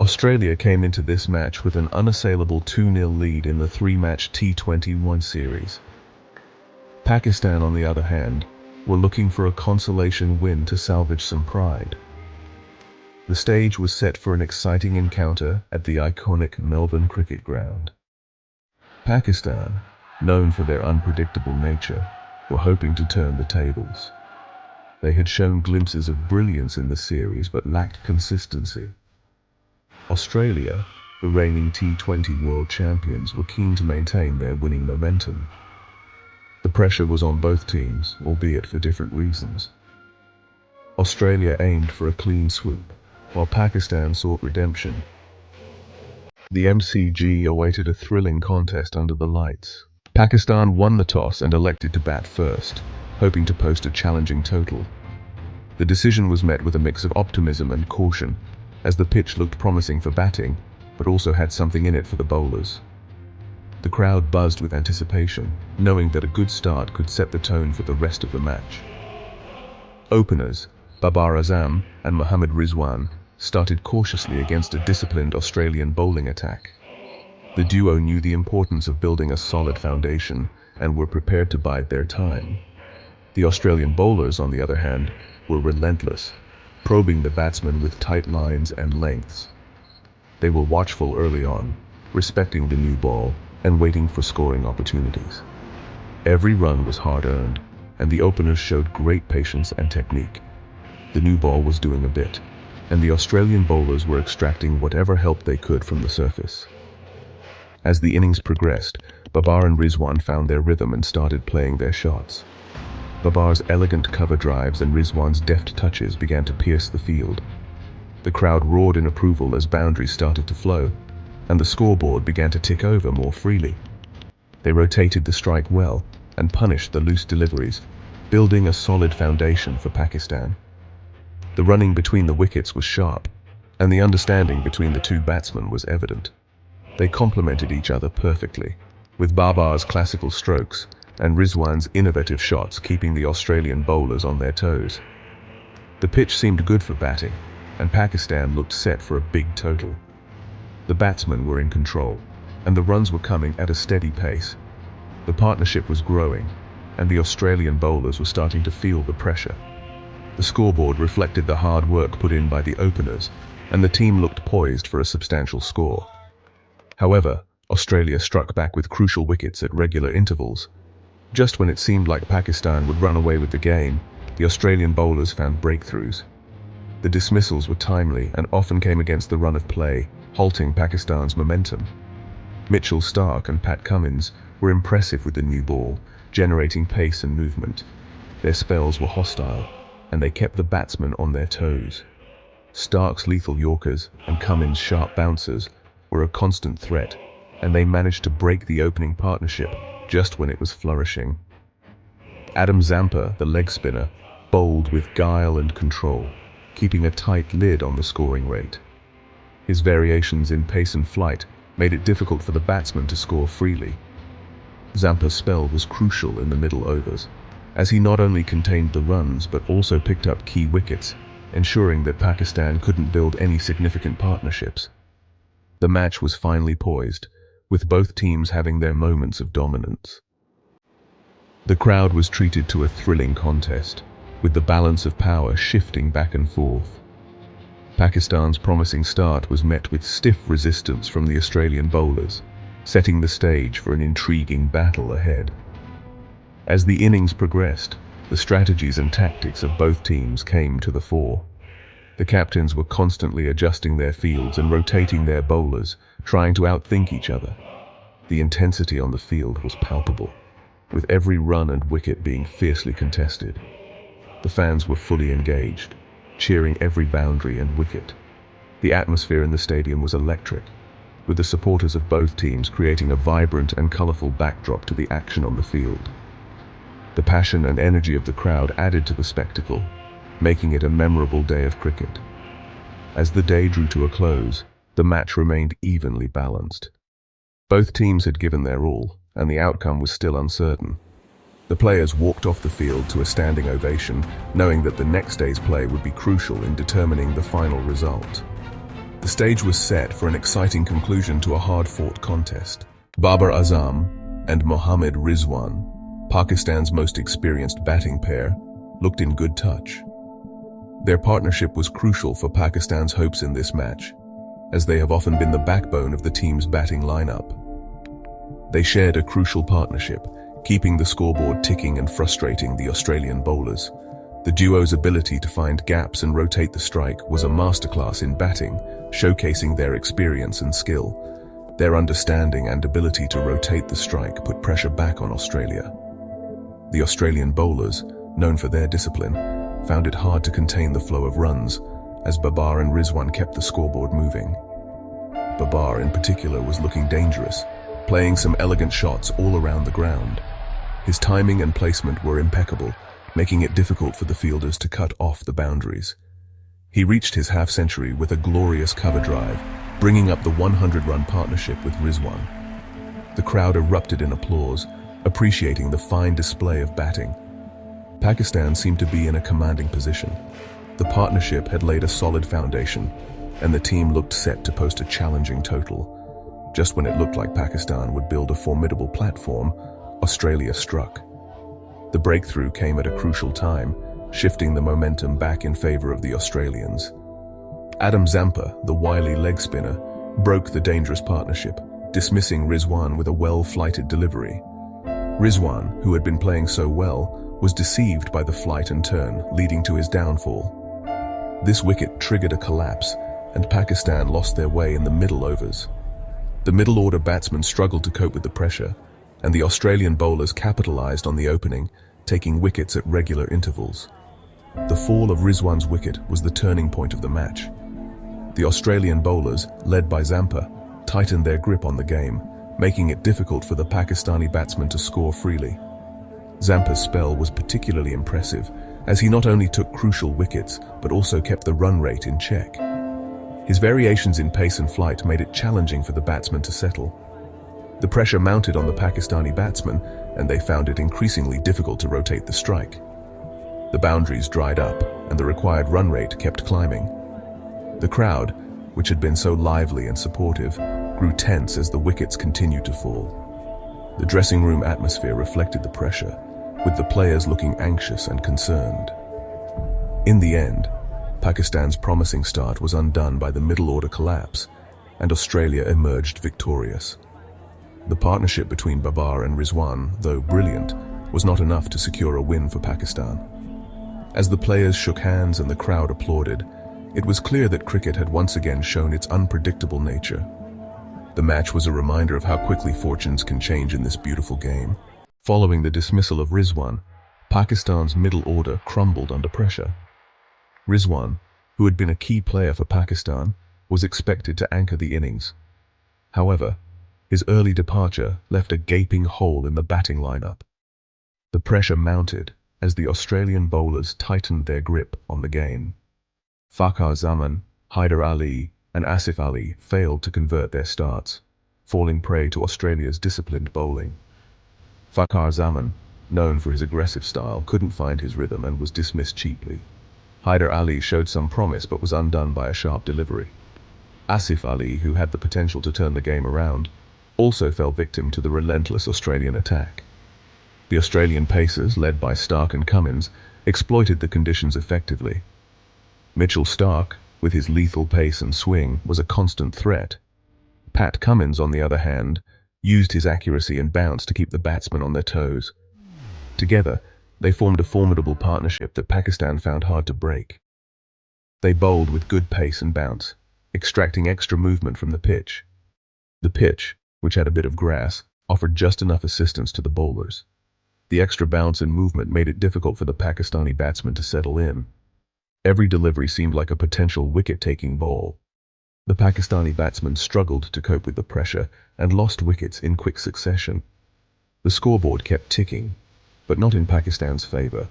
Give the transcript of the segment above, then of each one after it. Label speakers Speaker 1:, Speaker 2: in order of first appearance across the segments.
Speaker 1: Australia came into this match with an unassailable 2-0 lead in the three-match T20 series. Pakistan, on the other hand, were looking for a consolation win to salvage some pride. The stage was set for an exciting encounter at the iconic Melbourne Cricket Ground. Pakistan, known for their unpredictable nature, were hoping to turn the tables. They had shown glimpses of brilliance in the series but lacked consistency. Australia, the reigning T20 world champions, were keen to maintain their winning momentum. The pressure was on both teams, albeit for different reasons. Australia aimed for a clean sweep, while Pakistan sought redemption. The MCG awaited a thrilling contest under the lights. Pakistan won the toss and elected to bat first, hoping to post a challenging total. The decision was met with a mix of optimism and caution, as the pitch looked promising for batting, but also had something in it for the bowlers. The crowd buzzed with anticipation, knowing that a good start could set the tone for the rest of the match. Openers, Babar Azam and Mohammad Rizwan, started cautiously against a disciplined Australian bowling attack. The duo knew the importance of building a solid foundation and were prepared to bide their time. The Australian bowlers, on the other hand, were relentless, probing the batsmen with tight lines and lengths. They were watchful early on, respecting the new ball and waiting for scoring opportunities. Every run was hard-earned, and the openers showed great patience and technique. The new ball was doing a bit, and the Australian bowlers were extracting whatever help they could from the surface. As the innings progressed, Babar and Rizwan found their rhythm and started playing their shots. Babar's elegant cover drives and Rizwan's deft touches began to pierce the field. The crowd roared in approval as boundaries started to flow, and the scoreboard began to tick over more freely. They rotated the strike well and punished the loose deliveries, building a solid foundation for Pakistan. The running between the wickets was sharp, and the understanding between the two batsmen was evident. They complemented each other perfectly, with Babar's classical strokes and Rizwan's innovative shots keeping the Australian bowlers on their toes. The pitch seemed good for batting, and Pakistan looked set for a big total. The batsmen were in control, and the runs were coming at a steady pace. The partnership was growing, and the Australian bowlers were starting to feel the pressure. The scoreboard reflected the hard work put in by the openers, and the team looked poised for a substantial score. However, Australia struck back with crucial wickets at regular intervals. Just when it seemed like Pakistan would run away with the game, the Australian bowlers found breakthroughs. The dismissals were timely and often came against the run of play, halting Pakistan's momentum. Mitchell Starc and Pat Cummins were impressive with the new ball, generating pace and movement. Their spells were hostile, and they kept the batsmen on their toes. Starc's lethal Yorkers and Cummins' sharp bouncers were a constant threat, and they managed to break the opening partnership just when it was flourishing. Adam Zampa, the leg spinner, bowled with guile and control, keeping a tight lid on the scoring rate. His variations in pace and flight made it difficult for the batsmen to score freely. Zampa's spell was crucial in the middle overs, as he not only contained the runs but also picked up key wickets, ensuring that Pakistan couldn't build any significant partnerships. The match was finely poised, with both teams having their moments of dominance. The crowd was treated to a thrilling contest, with the balance of power shifting back and forth. Pakistan's promising start was met with stiff resistance from the Australian bowlers, setting the stage for an intriguing battle ahead. As the innings progressed, the strategies and tactics of both teams came to the fore. The captains were constantly adjusting their fields and rotating their bowlers, trying to outthink each other. The intensity on the field was palpable, with every run and wicket being fiercely contested. The fans were fully engaged, cheering every boundary and wicket. The atmosphere in the stadium was electric, with the supporters of both teams creating a vibrant and colourful backdrop to the action on the field. The passion and energy of the crowd added to the spectacle, making it a memorable day of cricket. As the day drew to a close, the match remained evenly balanced. Both teams had given their all, and the outcome was still uncertain. The players walked off the field to a standing ovation, knowing that the next day's play would be crucial in determining the final result. The stage was set for an exciting conclusion to a hard-fought contest. Babar Azam and Mohammad Rizwan, Pakistan's most experienced batting pair, looked in good touch. Their partnership was crucial for Pakistan's hopes in this match, as they have often been the backbone of the team's batting lineup. They shared a crucial partnership, keeping the scoreboard ticking and frustrating the Australian bowlers. The duo's ability to find gaps and rotate the strike was a masterclass in batting, showcasing their experience and skill. Their understanding and ability to rotate the strike put pressure back on Australia. The Australian bowlers, known for their discipline, found it hard to contain the flow of runs, as Babar and Rizwan kept the scoreboard moving. Babar in particular was looking dangerous, playing some elegant shots all around the ground. His timing and placement were impeccable, making it difficult for the fielders to cut off the boundaries. He reached his half-century with a glorious cover drive, bringing up the 100-run partnership with Rizwan. The crowd erupted in applause, appreciating the fine display of batting. Pakistan seemed to be in a commanding position. The partnership had laid a solid foundation, and the team looked set to post a challenging total. Just when it looked like Pakistan would build a formidable platform, Australia struck. The breakthrough came at a crucial time, shifting the momentum back in favor of the Australians. Adam Zampa, the wily leg spinner, broke the dangerous partnership, dismissing Rizwan with a well-flighted delivery. Rizwan, who had been playing so well, was deceived by the flight and turn, leading to his downfall. This wicket triggered a collapse, and Pakistan lost their way in the middle overs. The middle-order batsmen struggled to cope with the pressure, and the Australian bowlers capitalised on the opening, taking wickets at regular intervals. The fall of Rizwan's wicket was the turning point of the match. The Australian bowlers, led by Zampa, tightened their grip on the game, making it difficult for the Pakistani batsmen to score freely. Zampa's spell was particularly impressive, as he not only took crucial wickets, but also kept the run rate in check. His variations in pace and flight made it challenging for the batsmen to settle. The pressure mounted on the Pakistani batsmen, and they found it increasingly difficult to rotate the strike. The boundaries dried up, and the required run rate kept climbing. The crowd, which had been so lively and supportive, grew tense as the wickets continued to fall. The dressing room atmosphere reflected the pressure, with the players looking anxious and concerned. In the end, Pakistan's promising start was undone by the middle-order collapse, and Australia emerged victorious. The partnership between Babar and Rizwan, though brilliant, was not enough to secure a win for Pakistan. As the players shook hands and the crowd applauded, it was clear that cricket had once again shown its unpredictable nature. The match was a reminder of how quickly fortunes can change in this beautiful game. Following the dismissal of Rizwan, Pakistan's middle order crumbled under pressure. Rizwan, who had been a key player for Pakistan, was expected to anchor the innings. However, his early departure left a gaping hole in the batting lineup. The pressure mounted as the Australian bowlers tightened their grip on the game. Babar Azam, Haider Ali, and Asif Ali failed to convert their starts, falling prey to Australia's disciplined bowling. Babar Azam, known for his aggressive style, couldn't find his rhythm and was dismissed cheaply. Haider Ali showed some promise but was undone by a sharp delivery. Asif Ali, who had the potential to turn the game around, also fell victim to the relentless Australian attack. The Australian pacers, led by Stark and Cummins, exploited the conditions effectively. Mitchell Stark, with his lethal pace and swing, was a constant threat. Pat Cummins, on the other hand, used his accuracy and bounce to keep the batsmen on their toes. Together, they formed a formidable partnership that Pakistan found hard to break. They bowled with good pace and bounce, extracting extra movement from the pitch. The pitch, which had a bit of grass, offered just enough assistance to the bowlers. The extra bounce and movement made it difficult for the Pakistani batsmen to settle in. Every delivery seemed like a potential wicket-taking ball. The Pakistani batsmen struggled to cope with the pressure and lost wickets in quick succession. The scoreboard kept ticking, but not in Pakistan's favor.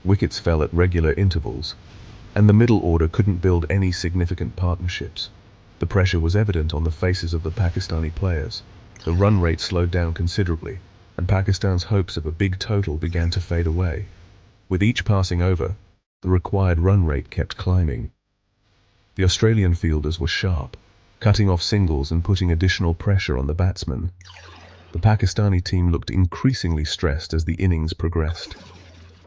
Speaker 1: Wickets fell at regular intervals, and the middle order couldn't build any significant partnerships. The pressure was evident on the faces of the Pakistani players. The run rate slowed down considerably, and Pakistan's hopes of a big total began to fade away. With each passing over, the required run rate kept climbing. The Australian fielders were sharp, cutting off singles and putting additional pressure on the batsmen. The Pakistani team looked increasingly stressed as the innings progressed.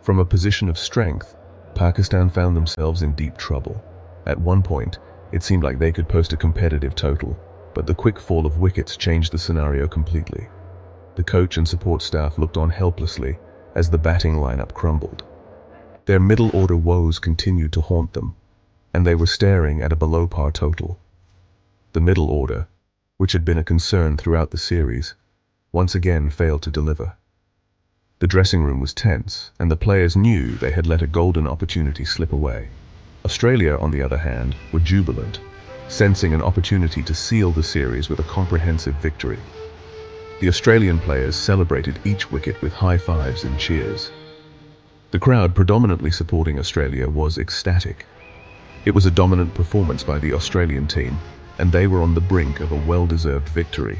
Speaker 1: From a position of strength, Pakistan found themselves in deep trouble. At one point, it seemed like they could post a competitive total, but the quick fall of wickets changed the scenario completely. The coach and support staff looked on helplessly as the batting lineup crumbled. Their middle-order woes continued to haunt them, and they were staring at a below-par total. The middle order, which had been a concern throughout the series, once again failed to deliver. The dressing room was tense, and the players knew they had let a golden opportunity slip away. Australia, on the other hand, were jubilant, sensing an opportunity to seal the series with a comprehensive victory. The Australian players celebrated each wicket with high fives and cheers. The crowd, predominantly supporting Australia, was ecstatic. It was a dominant performance by the Australian team, and they were on the brink of a well-deserved victory.